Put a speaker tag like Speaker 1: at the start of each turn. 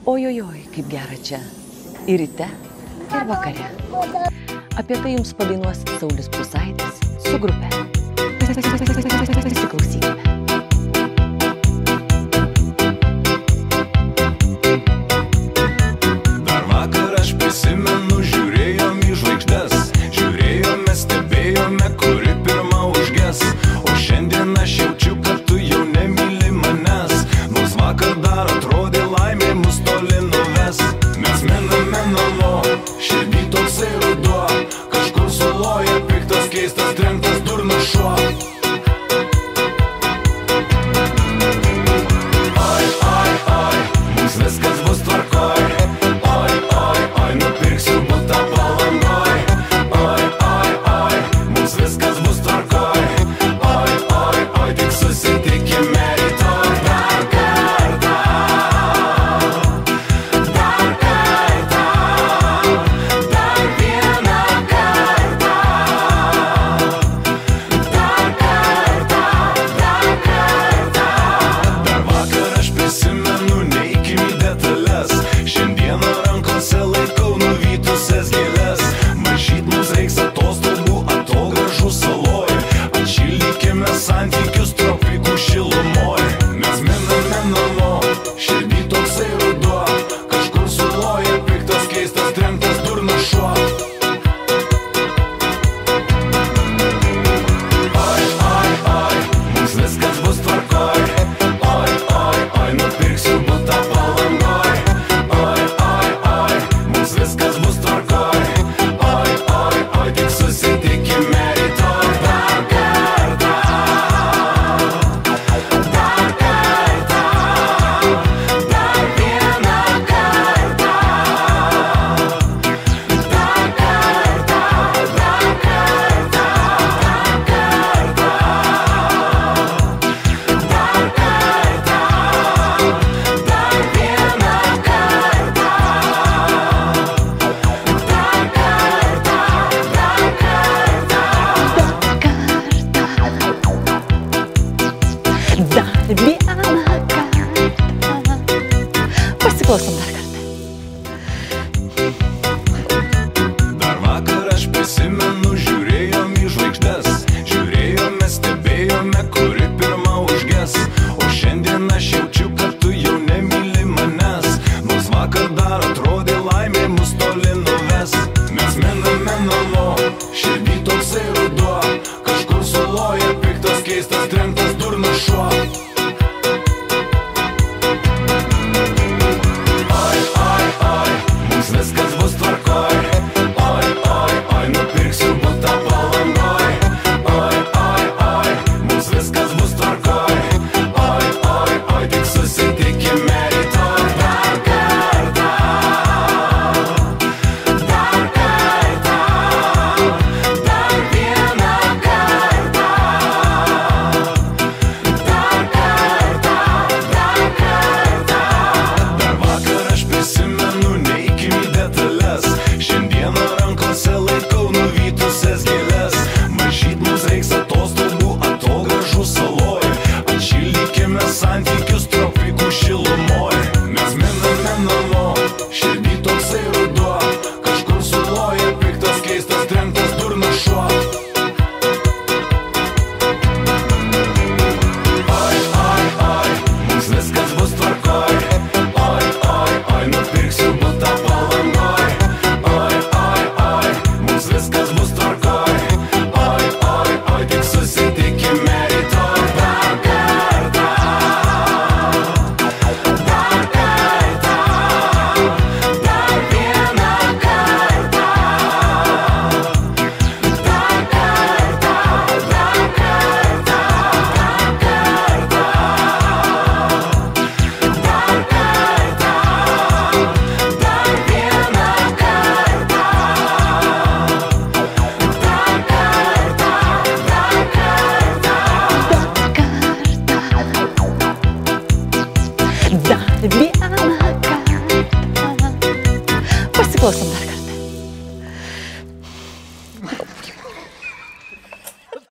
Speaker 1: Ojojoj, kaip gera čia. Ir ryte, ir vakare. Apie tai jums padainuos Saulius Prūsaitis su grupe. Pasiklausykime.
Speaker 2: Dar vakar aš prisimenu, žiūrėjom į žvaigždes, žiūrėjome, stebėjome, kuri pirma užges. O šiandien aš jaučiu, kad tu jau nemyli manęs, nors vakar dar atrodė laimė mus toli nuves. Mes mename namo, širdį toksai ruduo, kažkur saloje piktas, keistas, trenktas durnas šuo. Oi, oi, oi, mums viskas bus tvarkoj. Oi, oi, oi, nupirksiu butą Palangoj. Oi, oi, oi, mums viskas bus tvarkoj. Oi, oi, oi, tik susitikime rytoj. Dar kartą, dar kartą, dar vieną kartą, dar kartą, dar kartą. Dar vakar aš prisimenu, neikim į detalės, šiandieną rankose laikau nuvytusias gėles. Mažyt mums reiks atostogų atogražų saloj, atšildykime santykius tropikų šilumoj. Mes miname namo, širdį toksai ruduo, kažkur saloje piktas, keistas, trenktas durnas šuo. Oi, oi, oi, mums viskas bus tvarkoj. Oi, oi, oi, nupirksiu butą Palangoj. Oi, oi, oi, mums viskas bus tvarkoj. Oi, oi, oi, tik susitikime rytoj. Dar kartą, dar kartą, dar vieną kartą, dar kartą, dar kartą, dar kartą, dar kartą, dar vieną kartą,
Speaker 1: Dar vieną kartą. Pasiklausom dar kartą.